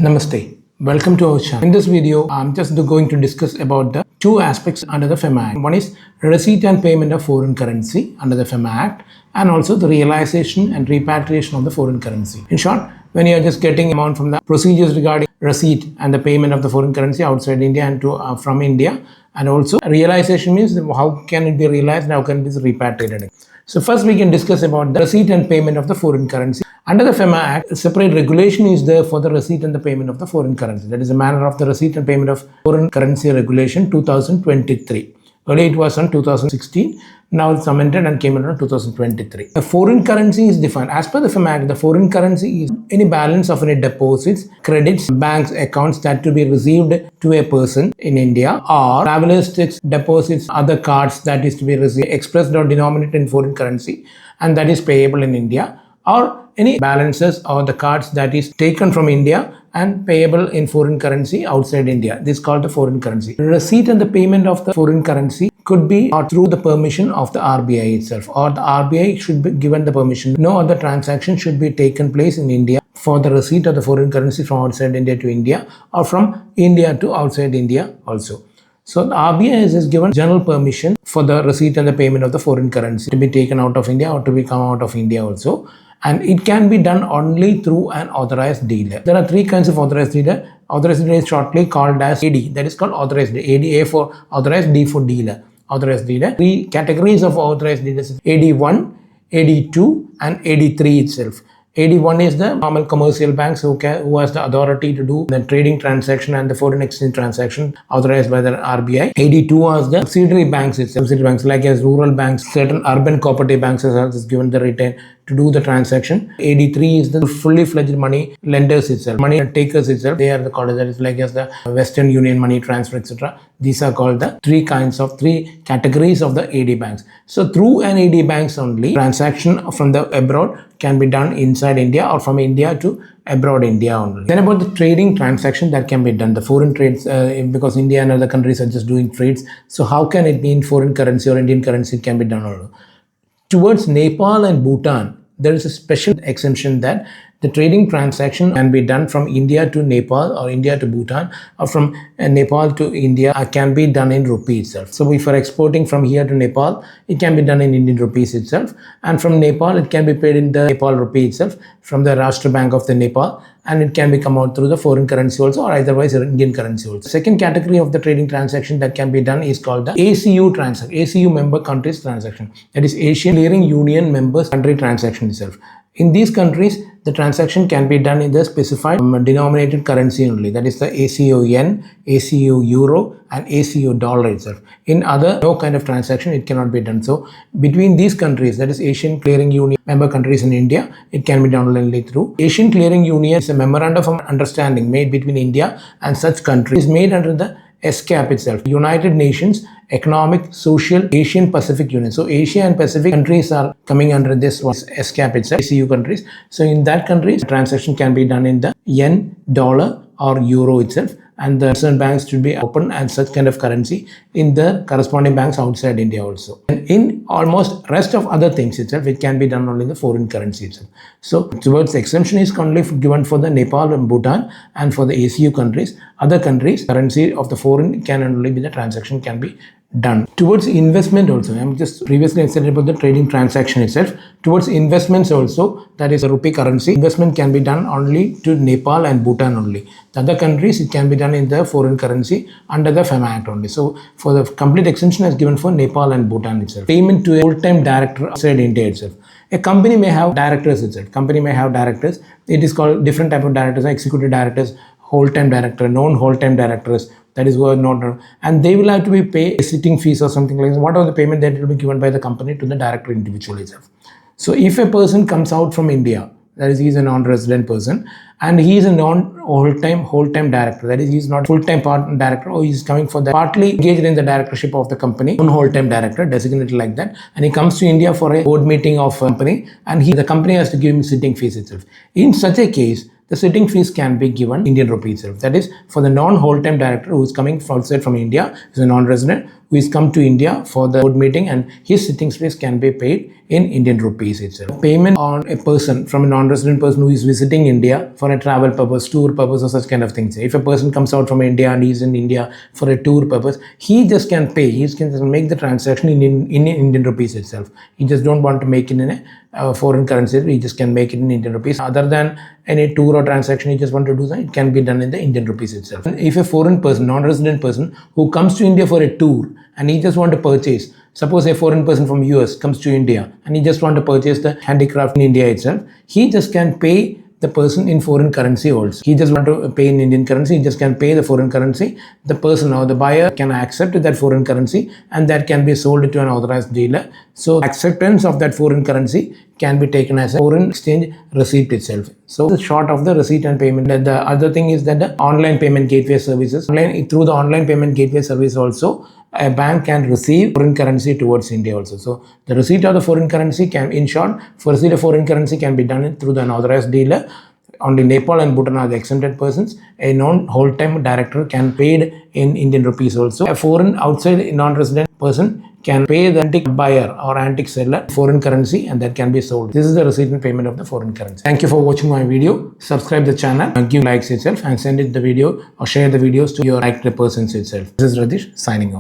Namaste. Welcome to our channel. In this video, I'm just going to discuss about the two aspects under the FEMA Act. One is receipt and payment of foreign currency under the FEMA Act, and also the realization and repatriation of the foreign currency. In short, when you are just getting amount from the procedures regarding receipt and the payment of the foreign currency outside India and to from India, and also realization means how can it be realized and how can it be repatriated. So first we can discuss about the receipt and payment of the foreign currency. Under the FEMA Act, a separate regulation is there for the receipt and the payment of the foreign currency. That is the manner of the receipt and payment of foreign currency regulation 2023. Earlier it was on 2016. Now it's amended and came out in 2023. The foreign currency is defined. As per the FEMA Act, the foreign currency is any balance of any deposits, credits, banks, accounts that to be received to a person in India, or travelers' checks, deposits, other cards that is to be received, expressed or denominated in foreign currency, and that is payable in India, or any balances or the cards that is taken from India and payable in foreign currency outside India. This is called the foreign currency. The receipt and the payment of the foreign currency could be through the permission of the RBI itself, or the RBI should be given the permission. No other transaction should be taken place in India for the receipt of the foreign currency from outside India to India, or from India to outside India also. So the RBI has given general permission for the receipt and the payment of the foreign currency to be taken out of India or to be come out of India also. And it can be done only through an authorized dealer. There are three kinds of authorized dealer. Authorized dealer is shortly called as AD. That is called authorized dealer. AD, A for authorized, D for dealer. Authorized dealer. Three categories of authorized dealers: AD1, AD2, and AD3 itself. AD1 is the normal commercial banks who has the authority to do the trading transaction and the foreign exchange transaction authorized by the RBI. AD2 is the subsidiary banks like as rural banks, certain urban cooperative banks is given the return to do the transaction. AD3 is the fully fledged money lenders itself, money takers itself. They are called that is like as the Western Union money transfer, etc. These are called the three categories of the AD banks. So through an AD banks only, transaction from the abroad can be done inside India or from India to abroad India only. Then about the trading transaction that can be done, the foreign trades, because India and other countries are just doing trades. So how can it be in foreign currency or Indian currency? It can be done also. Towards Nepal and Bhutan, there is a special exemption that the trading transaction can be done from India to Nepal or India to Bhutan, or from Nepal to India can be done in rupee itself. So if you are exporting from here to Nepal, it can be done in Indian rupees itself, and from Nepal it can be paid in the Nepal rupee itself from the Rashtra Bank of the Nepal, and it can be come out through the foreign currency also, or otherwise Indian currency also. Second category of the trading transaction that can be done is called the ACU transaction, ACU member countries transaction. That is Asian Clearing Union members country transaction itself. In these countries, the transaction can be done in the specified denominated currency only. That is the ACU yen, ACU euro, and ACU dollar itself. In other, no kind of transaction, it cannot be done. So between these countries, that is Asian Clearing Union member countries in India, it can be done only through. Asian Clearing Union is a memorandum of understanding made between India and such countries. It is made under the SCAP itself, United Nations Economic, Social, Asian Pacific Union. So Asia and Pacific countries are coming under this SCAP itself, ACU countries. So in that countries, transaction can be done in the yen, dollar, or euro itself, and the concerned banks should be open and such kind of currency in the corresponding banks outside India also. And in almost rest of other things itself, it can be done only in the foreign currency itself. So towards exemption is only given for the Nepal and Bhutan, and for the ACU countries. Other countries, currency of the foreign can only be the transaction can be done. Towards investment also, I'm just previously said about the trading transaction itself. Towards investments also, that is a rupee currency, investment can be done only to Nepal and Bhutan only. The other countries, it can be done in the foreign currency under the FEMA Act only. So for the complete exemption is given for Nepal and Bhutan itself. Payment to a full-time director outside India itself. A company may have directors itself. Company may have directors. It is called different type of directors, executive directors, whole-time director, non-whole-time directors. That is what not, and they will have to be pay sitting fees or something like that. Whatever the payment that will be given by the company to the director individual itself. So if a person comes out from India, that is he is a non-resident person, and he is a whole-time director, that is he is not full-time part director, or he is coming for the partly engaged in the directorship of the company, non-whole-time director designated like that, and he comes to India for a board meeting of company, and the company has to give him sitting fees itself. In such a case, the sitting fees can be given Indian rupee itself. That is for the non-whole-time director who is coming outside from India, is a non-resident, who is come to India for the board meeting, and his sitting space can be paid in Indian rupees itself. Payment on a person from a non-resident person who is visiting India for a travel purpose, tour purpose, or such kind of things. If a person comes out from India and is in India for a tour purpose, he just can pay. He can just make the transaction in Indian rupees itself. He just don't want to make it in a foreign currency. He just can make it in Indian rupees. Other than any tour or transaction he just want to do that, it can be done in the Indian rupees itself. And if a foreign person, non-resident person who comes to India for a tour and he just want to purchase, suppose a foreign person from US comes to India and he just want to purchase the handicraft in India itself, he just can pay the person in foreign currency also. He just want to pay in Indian currency, he just can pay the foreign currency. The person or the buyer can accept that foreign currency and that can be sold to an authorized dealer. So acceptance of that foreign currency can be taken as a foreign exchange receipt itself. So the short of the receipt and payment. The other thing is that the online payment gateway services, through the online payment gateway service also, a bank can receive foreign currency towards India also. So the receipt of the foreign currency can, in short, for receipt of foreign currency can be done through the unauthorized dealer. Only Nepal and Bhutan are the exempted persons. A non-whole-time director can paid in Indian rupees also. A foreign outside non-resident person can pay the antique buyer or antique seller foreign currency and that can be sold. This is the receipt and payment of the foreign currency. Thank you for watching my video. Subscribe the channel, give likes itself and send it the video or share the videos to your liked persons itself. This is Rathish signing off.